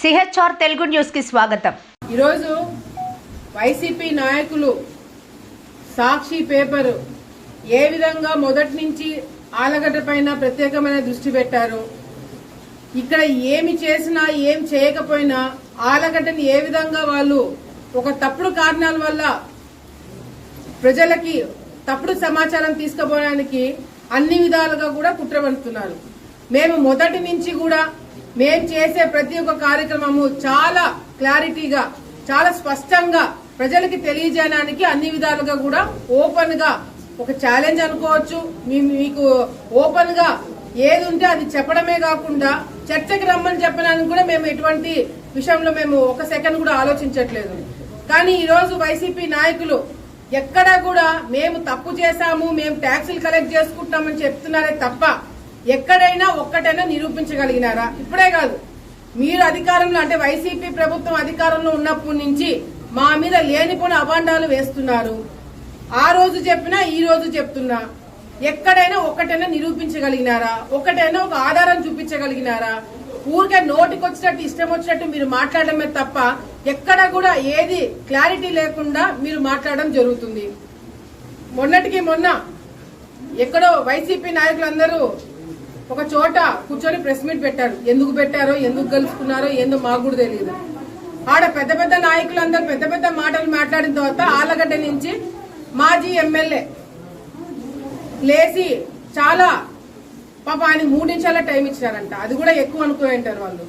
CHR Telugu news కి స్వాగతం. ఈరోజు వైసీపీ నాయకులు సాక్షి పేపర్ ఏ విధంగా మొదటి నుంచి ఆలగడ్డ పైన ప్రత్యేకమైన దృష్టి పెట్టారు, ఇక్కడ ఏమి చేసినా ఏం చేయకపోయినా ఆలగడ్డని ఏ విధంగా వాళ్ళు ఒక తప్పుడు కారణాల వల్ల ప్రజలకి తప్పుడు సమాచారం తీసుకుపోవడానికి అన్ని విధాలుగా కూడా కుట్రపడుతున్నారు. మేము మొదటి నుంచి కూడా మేము చేసే ప్రతి ఒక్క కార్యక్రమము చాలా క్లారిటీగా చాలా స్పష్టంగా ప్రజలకి తెలియజేయడానికి అన్ని విధాలుగా కూడా ఓపెన్ గా ఒక ఛాలెంజ్ అనుకోవచ్చు. మీకు ఓపెన్ గా ఏది ఉంటే అది చెప్పడమే కాకుండా చర్చకి రమ్మని చెప్పడానికి కూడా మేము ఎటువంటి విషయంలో మేము ఒక సెకండ్ కూడా ఆలోచించట్లేదు. కానీ ఈ రోజు వైసీపీ నాయకులు ఎక్కడా కూడా మేము తప్పు చేశాము, మేము ట్యాక్సులు కలెక్ట్ చేసుకుంటామని చెప్తున్నారే తప్ప ఎక్కడైనా ఒక్కటైనా నిరూపించగలిగినారా? ఇప్పుడే కాదు, మీరు అధికారంలో అంటే వైసీపీ ప్రభుత్వం అధికారంలో ఉన్నప్పటి నుంచి మా మీద లేనిపోని అభాండాలు వేస్తున్నారు. ఆ రోజు చెప్పినా ఈ రోజు చెప్తున్నా, ఎక్కడైనా ఒక్కటైనా నిరూపించగలిగినారా? ఒక్కటైనా ఒక ఆధారం చూపించగలిగినారా? ఊరికే నోటికొచ్చినట్టు ఇష్టం వచ్చినట్టు మీరు మాట్లాడమే తప్ప ఎక్కడ కూడా ఏది క్లారిటీ లేకుండా మీరు మాట్లాడడం జరుగుతుంది. మొన్నటికి మొన్న ఎక్కడో వైసీపీ నాయకులందరూ ఒక చోట కూర్చొని ప్రెస్ మీట్ పెట్టారు. ఎందుకు పెట్టారో, ఎందుకు కలుసుకున్నారో ఏందో మాకు కూడా తెలియదు. ఆడ పెద్ద పెద్ద నాయకులందరూ పెద్ద పెద్ద మాటలు మాట్లాడిన తర్వాత ఆలగడ్డ నుంచి మాజీ ఎమ్మెల్యే లేచి చాలా పాప ఆయన 3 నిమిషాల టైం ఇచ్చారంట. అది కూడా ఎక్కువ అనుకుంటారు వాళ్ళు.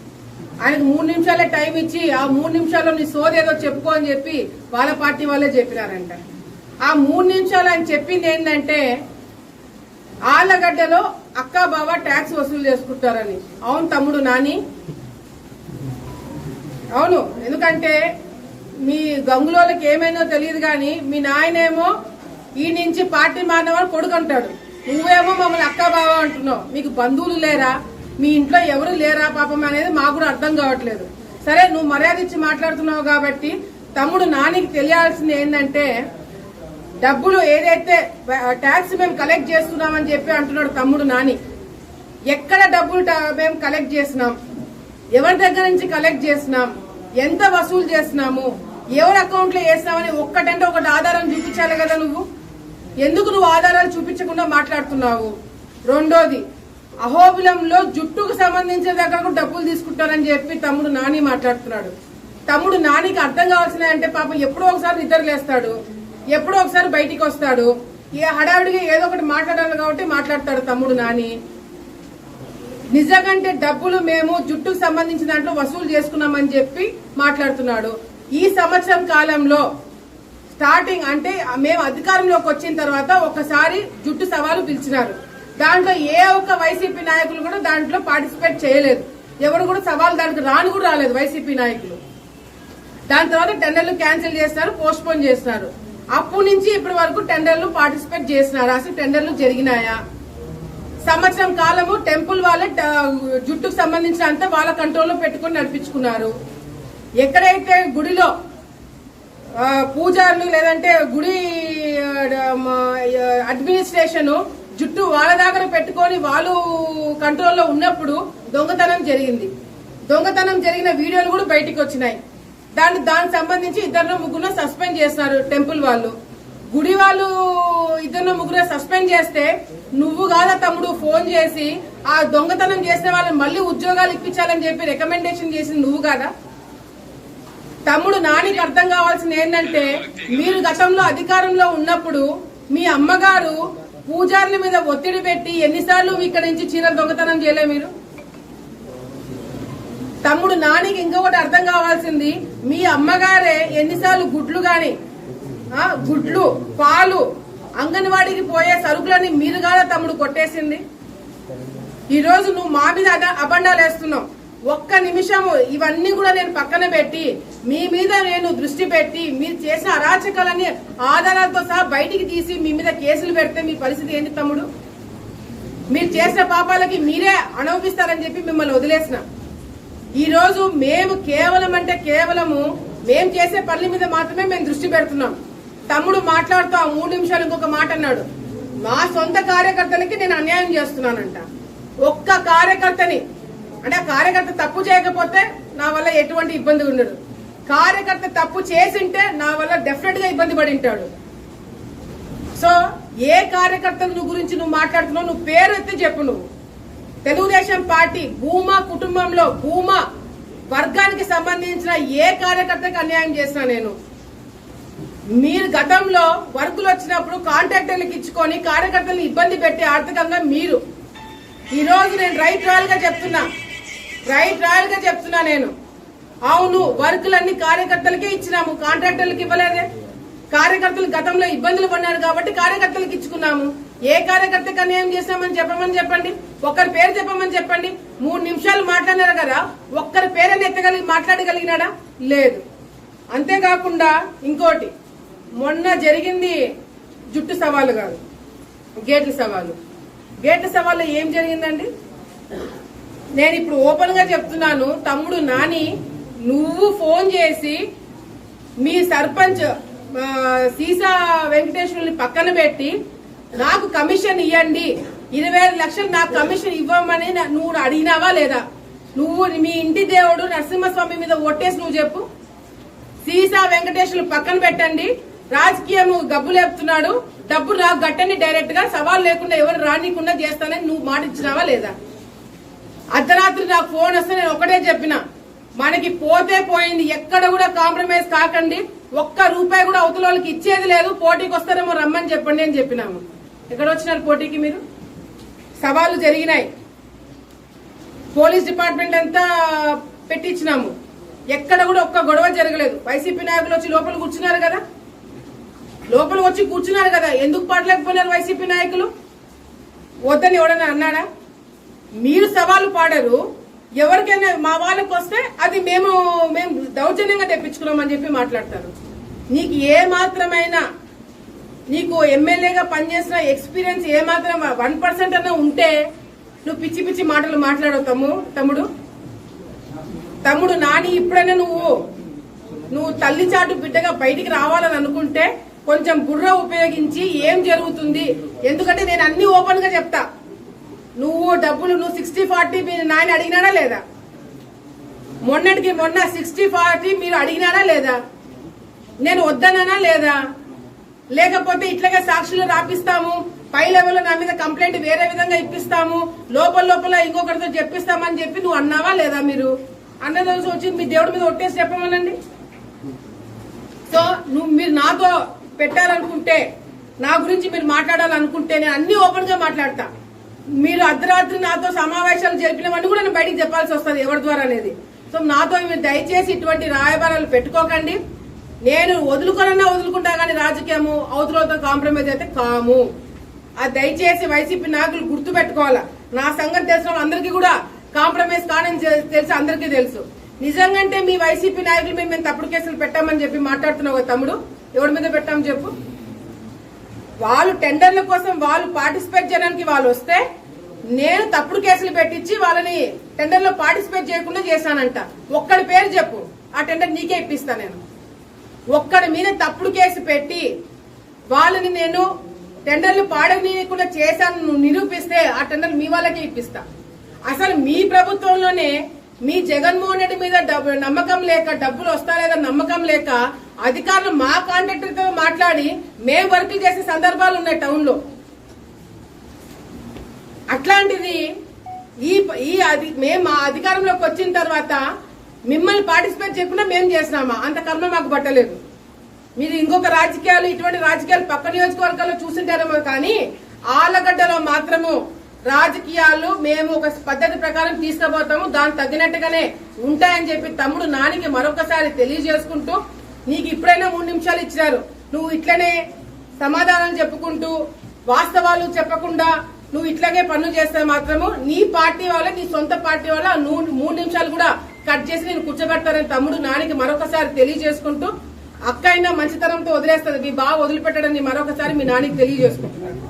ఆయనకు 3 నిమిషాలే టైం ఇచ్చి ఆ 3 నిమిషాల్లో నీ సోదేదో చెప్పుకో అని చెప్పి వాళ్ళ పార్టీ వాళ్ళే చెప్పినారంట. ఆ 3 నిమిషాలు ఆయన చెప్పింది ఏంటంటే ఆళ్లగడ్డలో అక్కా బావ ట్యాక్స్ వసూలు చేసుకుంటారని. అవును తమ్ముడు నాని, అవును. ఎందుకంటే మీ గంగులోకి ఏమైనా తెలియదు కానీ మీ నాయనేమో ఈ నుంచి పార్టీ మారినవాడు కొడుకు అంటాడు, నువ్వేమో మమ్మల్ని అక్కా బావ అంటున్నావు. మీకు బంధువులు లేరా? మీ ఇంట్లో ఎవరు లేరా పాపం అనేది మాకు కూడా అర్థం కావట్లేదు. సరే, నువ్వు మర్యాద ఇచ్చి మాట్లాడుతున్నావు కాబట్టి తమ్ముడు నానికి తెలియాల్సింది ఏంటంటే డబ్బులు ఏదైతే ట్యాక్స్ మేము కలెక్ట్ చేస్తున్నామని చెప్పి అంటున్నాడు తమ్ముడు నాని. ఎక్కడ డబ్బులు మేము కలెక్ట్ చేసినాం, ఎవరి దగ్గర నుంచి కలెక్ట్ చేసినాం, ఎంత వసూలు చేసినాము, ఎవరి అకౌంట్ లో వేసినామని ఒక్కటంటే ఒకటి ఆధారం చూపించాలి కదా. ఎందుకు నువ్వు ఆధారాలు చూపించకుండా మాట్లాడుతున్నావు? రెండోది, అహోబిలంలో జుట్టుకు సంబంధించిన దగ్గర డబ్బులు తీసుకుంటారని చెప్పి తమ్ముడు నాని మాట్లాడుతున్నాడు. తమ్ముడు నానికి అర్థం కావాల్సిన అంటే పాపం ఎప్పుడో ఒకసారి నిద్రలేస్తాడు, ఎప్పుడో ఒకసారి బయటికి వస్తాడు, ఏ హడావిడిగా ఏదో ఒకటి మాట్లాడాలి కాబట్టి మాట్లాడతాడు తమ్ముడు నాని. నిజంగా డబ్బులు మేము జుట్టుకు సంబంధించిన దాంట్లో వసూలు చేసుకున్నామని చెప్పి మాట్లాడుతున్నాడు. ఈ సంవత్సరం కాలంలో స్టార్టింగ్ అంటే మేము అధికారంలోకి వచ్చిన తర్వాత ఒకసారి జుట్టు సవాలు పిలిచినారు. దాంట్లో ఏ ఒక్క వైసీపీ నాయకులు కూడా దాంట్లో పార్టిసిపేట్ చేయలేదు. ఎవరు కూడా సవాల్ దానికి కూడా రాలేదు వైసీపీ నాయకులు. దాని తర్వాత టెండర్లు క్యాన్సిల్ చేస్తున్నారు, పోస్ట్ పోన్ చేస్తున్నారు. అప్పటి నుంచి ఇప్పటి వరకు టెండర్లు పార్టిసిపేట్ చేస్తున్నారు. అసలు టెండర్లు జరిగినాయా? సంవత్సరం కాలము టెంపుల్ వాళ్ళే జుట్టుకు సంబంధించిన అంతా వాళ్ళ కంట్రోల్లో పెట్టుకుని నడిపించుకున్నారు. ఎక్కడైతే గుడిలో పూజారులు లేదంటే గుడి అడ్మినిస్ట్రేషన్ జుట్టు వాళ్ళ దగ్గర పెట్టుకొని వాళ్ళు కంట్రోల్లో ఉన్నప్పుడు దొంగతనం జరిగింది. దొంగతనం జరిగిన వీడియోలు కూడా బయటికి వచ్చినాయి. దానికి సంబంధించి 2-3 సస్పెండ్ చేస్తున్నారు టెంపుల్ వాళ్ళు. గుడి వాళ్ళు 2-3 సస్పెండ్ చేస్తే నువ్వు కాదా తమ్ముడు ఫోన్ చేసి ఆ దొంగతనం చేసిన వాళ్ళని మళ్ళీ ఉద్యోగాలు ఇప్పించాలని చెప్పి రికమెండేషన్ చేసింది నువ్వు కాదా? తమ్ముడు నానికి అర్థం కావాల్సింది ఏంటంటే మీరు గతంలో అధికారంలో ఉన్నప్పుడు మీ అమ్మగారు పూజారుల మీద ఒత్తిడి పెట్టి ఎన్నిసార్లు ఇక్కడ నుంచి చీరలు దొంగతనం చేయలే మీరు? తమ్ముడు నానికి ఇంకొకటి అర్థం కావాల్సింది, మీ అమ్మగారే ఎన్నిసార్లు గుడ్లు పాలు అంగన్వాడికి పోయే సరుకులని మీరు కాదా తమ్ముడు కొట్టేసింది? ఈ రోజు నువ్వు మా మీద అబండాలు వేస్తున్నావు. ఒక్క నిమిషము ఇవన్నీ కూడా నేను పక్కన పెట్టి మీ మీద నేను దృష్టి పెట్టి మీరు చేసిన అరాచకాలని ఆధారాలతో సహా బయటికి తీసి మీ మీద కేసులు పెడితే మీ పరిస్థితి ఏంటి తమ్ముడు? మీరు చేసిన పాపాలకి మీరే అనుభవిస్తారని చెప్పి మిమ్మల్ని వదిలేసిన. ఈ రోజు మేము కేవలం అంటే కేవలము మేము చేసే పనుల మీద మాత్రమే మేము దృష్టి పెడుతున్నాం. తమ్ముడు మాట్లాడుతూ ఆ 3 నిమిషాలు ఇంకొక మాట అన్నాడు, మా సొంత కార్యకర్తలకి నేను అన్యాయం చేస్తున్నానంట. ఒక్క కార్యకర్తని అంటే ఆ కార్యకర్త తప్పు చేయకపోతే నా వల్ల ఎటువంటి ఇబ్బంది ఉండదు. కార్యకర్త తప్పు చేసింటే నా వల్ల డెఫినెట్ గా ఇబ్బంది పడి ఉంటాడు. సో ఏ కార్యకర్త గురించి నువ్వు మాట్లాడుతున్నావు, నువ్వు పేరు ఎత్తి చెప్పు. నువ్వు తెలుగుదేశం పార్టీ భూమా కుటుంబంలో భూమా వర్గానికి సంబంధించిన ఏ కార్యకర్తకి అన్యాయం చేసినా నేను, మీరు గతంలో వర్కులు వచ్చినప్పుడు కాంట్రాక్టర్లకు ఇచ్చుకొని కార్యకర్తలను ఇబ్బంది పెట్టి ఆర్థికంగా మీరు, ఈ రోజు నేను రైట్ రాయల్ గా చెప్తున్నా నేను, అవును వర్కులన్నీ కార్యకర్తలకే ఇచ్చినాము, కాంట్రాక్టర్లకు ఇవ్వలేదే. కార్యకర్తలు గతంలో ఇబ్బందులు పడినారు కాబట్టి కార్యకర్తలకు ఇచ్చుకున్నాము. ఏ కార్యకర్తకు అన్యాయం చేశామని చెప్పండి. ఒక్కరి పేరు చెప్పమని చెప్పండి. 3 నిమిషాలు మాట్లాడినారు కదా, ఒక్కరి పేరుని మాట్లాడగలిగినాడా? లేదు. అంతేకాకుండా ఇంకోటి, మొన్న జరిగింది జుట్టు సవాలు కాదు, గేట్ల సవాలు. గేట్ల సవాల్లో ఏం జరిగిందండి? నేను ఇప్పుడు ఓపెన్ గా చెప్తున్నాను, తమ్ముడు నాని, నువ్వు ఫోన్ చేసి మీ సర్పంచ్ సీసా వెంకటేశ్వరుని పక్కన పెట్టి నాకు కమిషన్ ఇవ్వండి, 25 లక్షలు నాకు కమిషన్ ఇవ్వమని నువ్వు అడిగినావా లేదా? నువ్వు మీ ఇంటి దేవుడు నరసింహస్వామి మీద ఒట్టేసి నువ్వు చెప్పు. సీసా వెంకటేశ్వరుని పక్కన పెట్టండి, రాజకీయం గబ్బు లేపుతున్నాడు, డబ్బు నాకు గట్టండి, డైరెక్ట్ గా సవాల్ లేకుండా ఎవరు రానికుండా చేస్తానని నువ్వు మాట ఇచ్చినావా లేదా? అర్ధరాత్రి నాకు ఫోన్ వస్తే నేను ఒకటే చెప్పిన, మనకి పోతే పోయింది, ఎక్కడ కూడా కాంప్రమైజ్ కాకండి, ఒక్క రూపాయి కూడా అవతల వాళ్ళకి ఇచ్చేది లేదు, పోటీకి వస్తారేమో రమ్మని చెప్పండి అని చెప్పినాము. ఎక్కడ వచ్చినారు పోటీకి? మీరు సవాళ్లు జరిగినాయి, పోలీస్ డిపార్ట్మెంట్ అంతా పెట్టించినాము, ఎక్కడ కూడా ఒక్క గొడవ జరగలేదు. వైసీపీ నాయకులు వచ్చి లోపల కూర్చున్నారు కదా, ఎందుకు పాడలేకపోయినారు వైసీపీ నాయకులు? వద్దని ఎవడన్నా అన్నాడా? మీరు సవాలు పాడరు, ఎవరికైనా మా వాళ్ళకి వస్తే అది మేము దౌర్జన్యంగా తెప్పించుకున్నామని చెప్పి మాట్లాడతారు. నీకు ఏ మాత్రమైనా, నీకు ఎమ్మెల్యేగా పనిచేసిన ఎక్స్పీరియన్స్ ఏ మాత్రం 1% అన్నా ఉంటే నువ్వు పిచ్చి పిచ్చి మాటలు మాట్లాడవు తమ్ముడు నాని. ఇప్పుడైనా నువ్వు తల్లి చాటు బిడ్డగా బయటికి రావాలని అనుకుంటే కొంచెం బుర్ర ఉపయోగించి ఏం జరుగుతుంది, ఎందుకంటే నేను అన్ని ఓపెన్ గా చెప్తా. నువ్వు 60-40 మీ నాయన అడిగినాడా లేదా? మొన్న 60-40 మీరు అడిగినాడా లేదా? నేను వద్దనా లేదా? లేకపోతే ఇట్లాగే సాక్షులు రాపిస్తాము, పై లెవెల్లో నా మీద కంప్లైంట్ వేరే విధంగా ఇప్పిస్తాము, లోపల ఇంకొకరితో చెప్పిస్తామని చెప్పి నువ్వు అన్నావా లేదా? మీరు అన్న రోజు వచ్చి మీ దేవుడి మీద ఒట్టేసి చెప్పమనండి. సో మీరు నాతో పెట్టాలనుకుంటే, నా గురించి మీరు మాట్లాడాలనుకుంటే నేను అన్ని ఓపెన్ గా మాట్లాడతా. మీరు అర్ధరాత్రి నాతో సమావేశాలు జరిపినవన్నీ కూడా నేను బయటికి చెప్పాల్సి వస్తుంది ఎవరి ద్వారా అనేది. సో నాతో మీరు దయచేసి ఇటువంటి రాయబారాలు పెట్టుకోకండి. నేను వదులుకుంటా కానీ రాజకీయము అవతలతో కాంప్రమైజ్ అయితే కాము. అది దయచేసి వైసీపీ నాయకులు గుర్తు పెట్టుకోవాలా. నా సంగతి తెలిసిన అందరికీ కూడా కాంప్రమైజ్ కానని తెలుసు, అందరికీ తెలుసు. నిజంగాంటే మీ వైసీపీ నాయకులు మేము తప్పుడు కేసులు పెట్టామని చెప్పి మాట్లాడుతున్నావు కదా తమ్ముడు, ఎవరి మీద పెట్టామని చెప్పు. వాళ్ళు టెండర్ల కోసం వాళ్ళు పార్టిసిపేట్ చేయడానికి వాళ్ళు వస్తే నేను తప్పుడు కేసులు పెట్టించి వాళ్ళని టెండర్ లో పార్టిసిపేట్ చేయకుండా చేశానంట. ఒక్కడి పేరు చెప్పు, ఆ టెండర్ నీకే ఇప్పిస్తా. నేను ఒక్కడి మీద తప్పుడు కేసు పెట్టి వాళ్ళని నేను టెండర్లు పాడనీయకుండా చేశాను నిరూపిస్తే ఆ టెండర్ మీ వాళ్ళకే ఇప్పిస్తా. అసలు మీ ప్రభుత్వంలోనే మీ జగన్మోహన్ రెడ్డి మీద నమ్మకం లేక, డబ్బులు వస్తా లేదా నమ్మకం లేక అధికారులు మా కాంట్రాక్టర్ తో మాట్లాడి మేము వర్కులు చేసే సందర్భాలు ఉన్నాయి టౌన్ లో. అట్లాంటిది మేము మా అధికారంలోకి వచ్చిన తర్వాత మిమ్మల్ని పార్టిసిపేట్ చేయకుండా మేము చేసినామా? అంత కర్మ మాకు పట్టలేదు. మీరు ఇంకొక రాజకీయాలు, ఇటువంటి రాజకీయాలు పక్క నియోజకవర్గాల్లో చూసింటారేమో కానీ ఆలగడ్డలో మాత్రము రాజకీయాలు మేము ఒక పద్ధతి ప్రకారం తీసుకుపోతాము, దానికి తగ్గినట్టుగానే ఉంటాయని చెప్పి తమ్ముడు నానికి మరొకసారి తెలియజేసుకుంటూ, నీకు ఇప్పుడైనా 3 నిమిషాలు ఇచ్చినారు, నువ్వు ఇట్లనే సమాధానం చెప్పుకుంటూ వాస్తవాలు చెప్పకుండా నువ్వు ఇట్లాగే పనులు చేస్తే మాత్రము నీ పార్టీ వాళ్ళ, నీ సొంత పార్టీ వాళ్ళ 3 నిమిషాలు కూడా కట్ చేసి నేను కూర్చోబెడతానని తమ్ముడు నానికి మరొకసారి తెలియజేసుకుంటూ, అక్క అయినా మంచితనంతో వదిలేస్తుంది, మీ బాగా వదిలిపెట్టడని మరొకసారి మీ నానికి తెలియజేసుకుంటున్నాను.